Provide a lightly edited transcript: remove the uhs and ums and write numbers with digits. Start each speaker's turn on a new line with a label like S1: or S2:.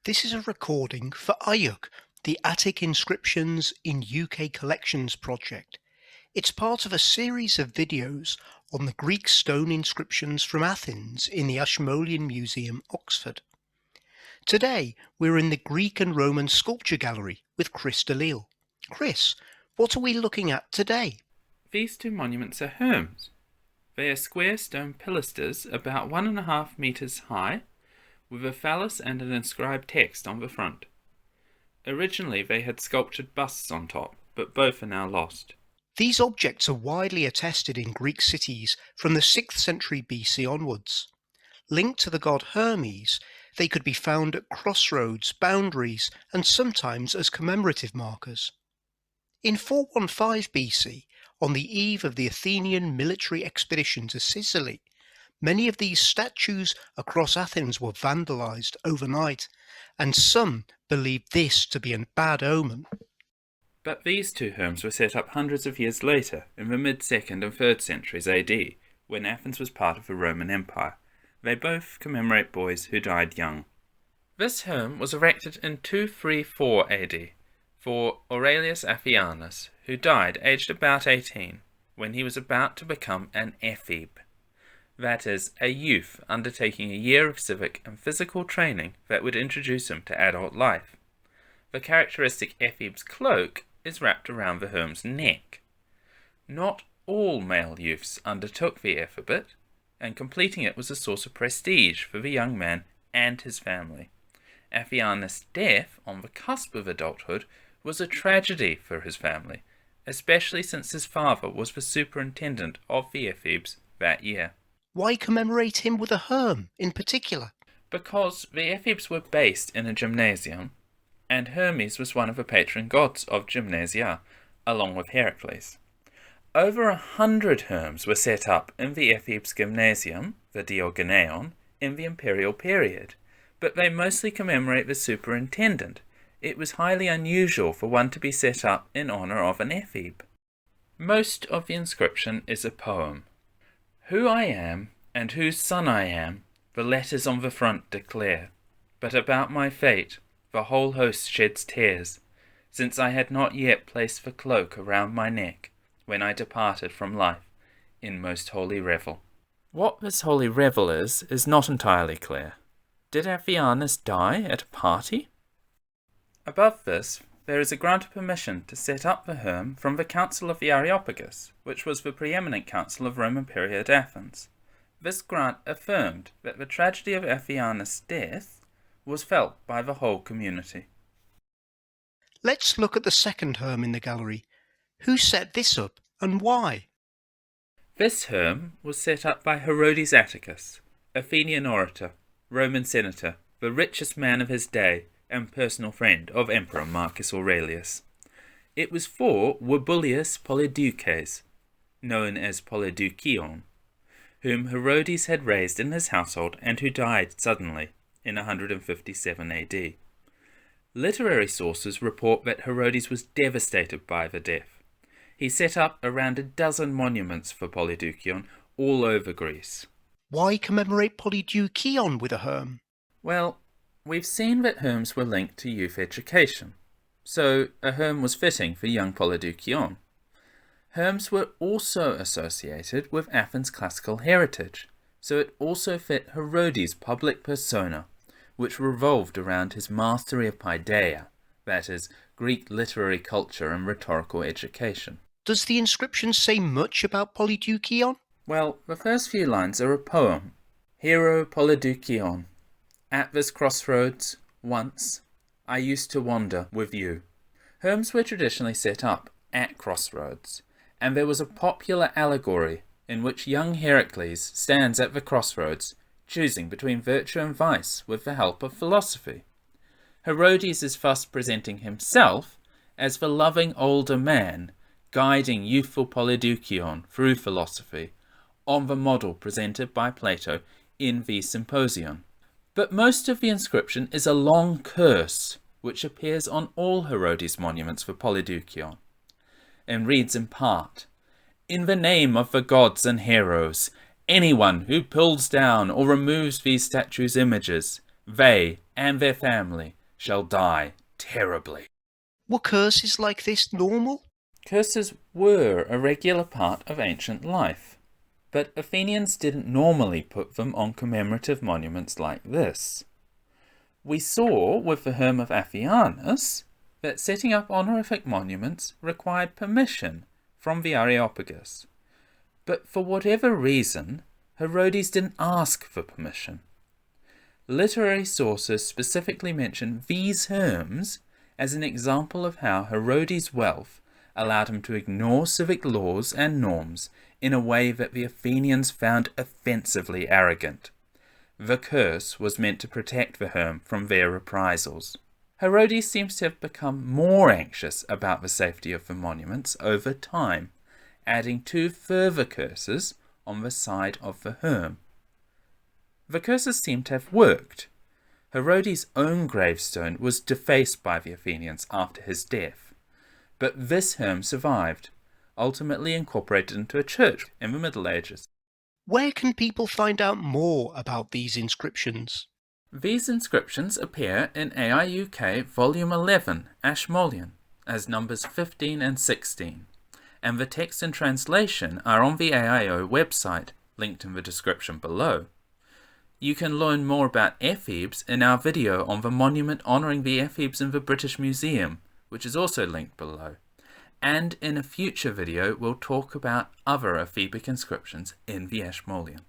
S1: This is a recording for AIUK, the Attic Inscriptions in UK Collections project. It's part of a series of videos on the Greek stone inscriptions from Athens in the Ashmolean Museum, Oxford. Today, we're in the Greek and Roman Sculpture Gallery with Chris de Lisle. Chris, what are we looking at today?
S2: These two monuments are Herms. They are square stone pilasters about 1.5 meters high, with a phallus and an inscribed text on the front. Originally they had sculptured busts on top, but both are now lost.
S1: These objects are widely attested in Greek cities from the 6th century BC onwards. Linked to the god Hermes, they could be found at crossroads, boundaries, and sometimes as commemorative markers. In 415 BC, on the eve of the Athenian military expedition to Sicily, many of these statues across Athens were vandalized overnight, and some believed this to be a bad omen.
S2: But these two Herms were set up hundreds of years later, in the mid-2nd and 3rd centuries AD, when Athens was part of the Roman Empire. They both commemorate boys who died young. This Herm was erected in 234 AD for Aurelius Apphianos, who died aged about 18, when he was about to become an ephebe. That is, a youth undertaking a year of civic and physical training that would introduce him to adult life. The characteristic ephebe's cloak is wrapped around the Herm's neck. Not all male youths undertook the ephebate, and completing it was a source of prestige for the young man and his family. Apphianos' death on the cusp of adulthood was a tragedy for his family, especially since his father was the superintendent of the ephebes that year.
S1: Why commemorate him with a Herm in particular?
S2: Because the ephebes were based in a gymnasium, and Hermes was one of the patron gods of gymnasia, along with Heracles. Over 100 Herms were set up in the ephebes' gymnasium, the Diogeneon, in the imperial period, but they mostly commemorate the superintendent. It was highly unusual for one to be set up in honor of an ephebe. Most of the inscription is a poem. Who I am, and whose son I am, the letters on the front declare. But about my fate, the whole host sheds tears, since I had not yet placed the cloak around my neck, when I departed from life, in most holy revel. What this holy revel is not entirely clear. Did Apphianos die at a party? Above this, there is a grant of permission to set up the Herm from the Council of the Areopagus, which was the preeminent council of Roman period Athens. This grant affirmed that the tragedy of Apphianos' death was felt by the whole community.
S1: Let's look at the second Herm in the gallery. Who set this up and why?
S2: This Herm was set up by Herodes Atticus, Athenian orator, Roman senator, the richest man of his day, and personal friend of Emperor Marcus Aurelius. It was for Aurelius Polydeukion, known as Polydeukion, whom Herodes had raised in his household and who died suddenly in 157 AD. Literary sources report that Herodes was devastated by the death. He set up around a dozen monuments for Polydeukion all over Greece.
S1: Why commemorate Polydeukion with a Herm?
S2: Well, we've seen that Herms were linked to youth education, so a Herm was fitting for young Polydeukion. Herms were also associated with Athens' classical heritage, so it also fit Herodes' public persona, which revolved around his mastery of paideia, that is, Greek literary culture and rhetorical education.
S1: Does the inscription say much about Polydeukion?
S2: Well, the first few lines are a poem. Hero Polydeukion. At this crossroads, once, I used to wander with you. Herms were traditionally set up at crossroads, and there was a popular allegory in which young Heracles stands at the crossroads, choosing between virtue and vice with the help of philosophy. Herodes is thus presenting himself as the loving older man, guiding youthful Polydeukion through philosophy, on the model presented by Plato in the Symposion. But most of the inscription is a long curse, which appears on all Herodes' monuments for Polydeukion, and reads in part, In the name of the gods and heroes, anyone who pulls down or removes these statues' images, they and their family shall die terribly.
S1: Were curses like this normal?
S2: Curses were a regular part of ancient life, but Athenians didn't normally put them on commemorative monuments like this. We saw with the Herm of Aphianus that setting up honorific monuments required permission from the Areopagus, but for whatever reason, Herodes didn't ask for permission. Literary sources specifically mention these Herms as an example of how Herodes' wealth allowed him to ignore civic laws and norms in a way that the Athenians found offensively arrogant. The curse was meant to protect the Herm from their reprisals. Herodes seems to have become more anxious about the safety of the monuments over time, adding 2 further curses on the side of the Herm. The curses seem to have worked. Herodes' own gravestone was defaced by the Athenians after his death, but this Herm survived, ultimately incorporated into a church in the Middle Ages.
S1: Where can people find out more about these inscriptions?
S2: These inscriptions appear in AIUK Volume 11, Ashmolean, as numbers 15 and 16, and the text and translation are on the AIO website, linked in the description below. You can learn more about ephebes in our video on the monument honouring the ephebes in the British Museum, which is also linked below. And in a future video we'll talk about other ephebic inscriptions in the Ashmolean.